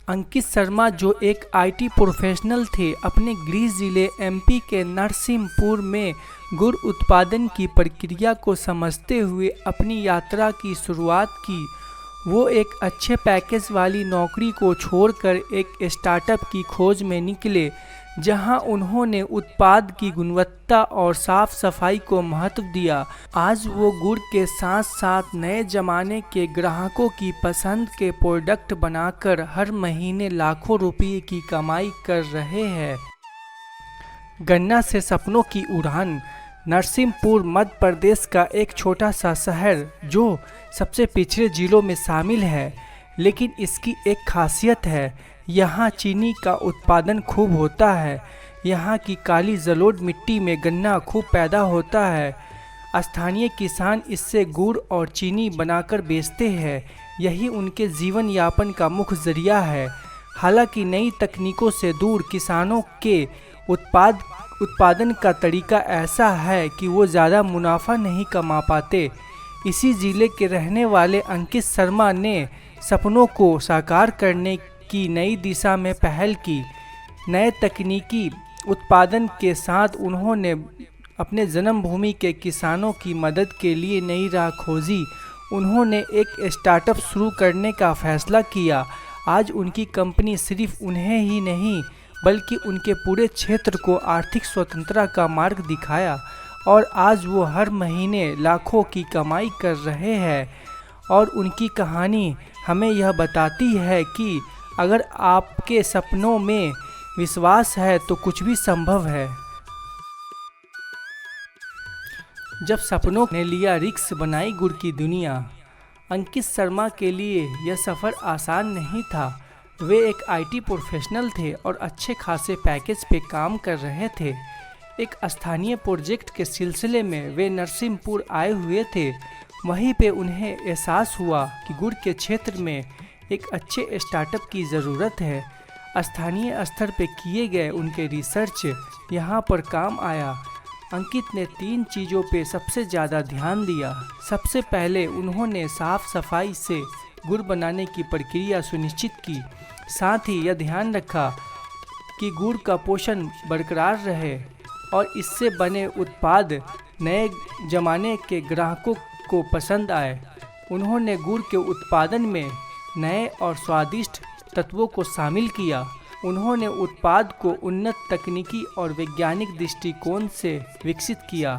अंकित शर्मा जो एक IT professional थे, अपने गृह जिले एमपी के नरसिंहपुर में गुड़ उत्पादन की प्रक्रिया को समझते हुए अपनी यात्रा की शुरुआत की। वो एक अच्छे पैकेज वाली नौकरी को छोड़कर एक स्टार्टअप की खोज में निकले, जहां उन्होंने उत्पाद की गुणवत्ता और साफ सफाई को महत्व दिया। आज वो गुड़ के साथ साथ नए जमाने के ग्राहकों की पसंद के प्रोडक्ट बनाकर हर महीने लाखों रुपये की कमाई कर रहे हैं। गन्ना से सपनों की उड़ान। नरसिंहपुर मध्य प्रदेश का एक छोटा सा शहर जो सबसे पिछड़े जिलों में शामिल है, लेकिन इसकी एक खासियत है, यहाँ चीनी का उत्पादन खूब होता है। यहाँ की काली जलोढ़ मिट्टी में गन्ना खूब पैदा होता है। स्थानीय किसान इससे गुड़ और चीनी बनाकर बेचते हैं। यही उनके जीवन यापन का मुख्य जरिया है। हालांकि नई तकनीकों से दूर किसानों के उत्पादन का तरीका ऐसा है कि वो ज़्यादा मुनाफा नहीं कमा पाते। इसी जिले के रहने वाले अंकित शर्मा ने सपनों को साकार करने की नई दिशा में पहल की। नए तकनीकी उत्पादन के साथ उन्होंने अपने जन्मभूमि के किसानों की मदद के लिए नई राह खोजी। उन्होंने एक स्टार्टअप शुरू करने का फैसला किया। आज उनकी कंपनी सिर्फ उन्हें ही नहीं बल्कि उनके पूरे क्षेत्र को आर्थिक स्वतंत्रता का मार्ग दिखाया, और आज वो हर महीने लाखों की कमाई कर रहे हैं। और उनकी कहानी हमें यह बताती है कि अगर आपके सपनों में विश्वास है तो कुछ भी संभव है। जब सपनों ने लिया रिस्क, बनाई गुड़ की दुनिया। अंकित शर्मा के लिए यह सफ़र आसान नहीं था। वे एक आईटी प्रोफेशनल थे और अच्छे खासे पैकेज पे काम कर रहे थे। एक स्थानीय प्रोजेक्ट के सिलसिले में वे नरसिंहपुर आए हुए थे। वहीं पे उन्हें एहसास हुआ कि गुड़ के क्षेत्र में एक अच्छे स्टार्टअप की ज़रूरत है। स्थानीय स्तर पे किए गए उनके रिसर्च यहाँ पर काम आया। अंकित ने 3 चीज़ों पे सबसे ज़्यादा ध्यान दिया। सबसे पहले उन्होंने साफ सफाई से गुड़ बनाने की प्रक्रिया सुनिश्चित की। साथ ही यह ध्यान रखा कि गुड़ का पोषण बरकरार रहे और इससे बने उत्पाद नए जमाने के ग्राहकों को पसंद आए। उन्होंने गुड़ के उत्पादन में नए और स्वादिष्ट तत्वों को शामिल किया। उन्होंने उत्पाद को उन्नत तकनीकी और वैज्ञानिक दृष्टिकोण से विकसित किया।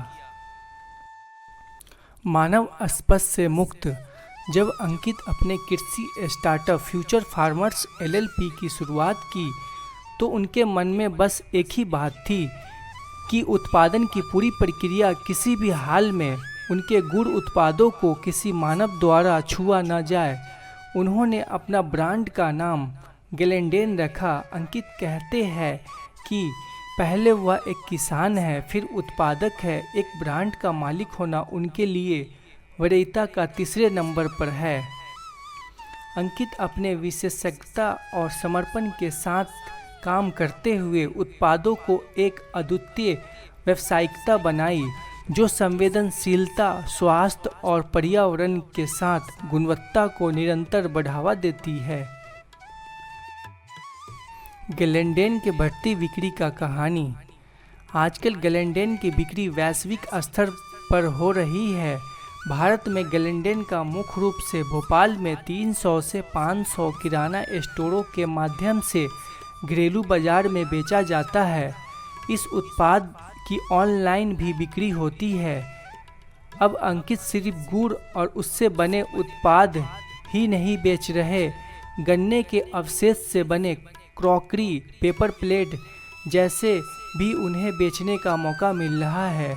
मानव स्पर्श से मुक्त। जब अंकित अपने कृषि स्टार्टअप फ्यूचर फार्मर्स एलएलपी की शुरुआत की तो उनके मन में बस एक ही बात थी कि उत्पादन की पूरी प्रक्रिया किसी भी हाल में उनके गुड़ उत्पादों को किसी मानव द्वारा छुआ न जाए। उन्होंने अपना ब्रांड का नाम ग्लेनडेन रखा। अंकित कहते हैं कि पहले वह एक किसान है, फिर उत्पादक है। एक ब्रांड का मालिक होना उनके लिए वरीयता का तीसरे नंबर पर है। अंकित अपने विशेषज्ञता और समर्पण के साथ काम करते हुए उत्पादों को एक अद्वितीय व्यावसायिकता बनाई जो संवेदनशीलता, स्वास्थ्य और पर्यावरण के साथ गुणवत्ता को निरंतर बढ़ावा देती है। ग्लेनडेन के बढ़ती बिक्री का कहानी। आजकल ग्लेनडेन की बिक्री वैश्विक स्तर पर हो रही है। भारत में ग्लेनडेन का मुख्य रूप से भोपाल में 300 से 500 किराना स्टोरों के माध्यम से घरेलू बाजार में बेचा जाता है। इस उत्पाद की ऑनलाइन भी बिक्री होती है। अब अंकित सिर्फ गुड़ और उससे बने उत्पाद ही नहीं बेच रहे, गन्ने के अवशेष से बने क्रॉकरी, पेपर प्लेट जैसे भी उन्हें बेचने का मौका मिल रहा है।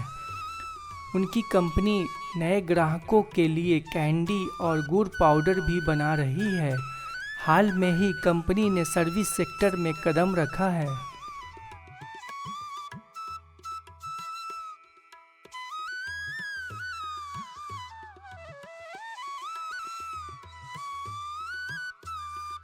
उनकी कंपनी नए ग्राहकों के लिए कैंडी और गुड़ पाउडर भी बना रही है। हाल में ही कंपनी ने सर्विस सेक्टर में कदम रखा है।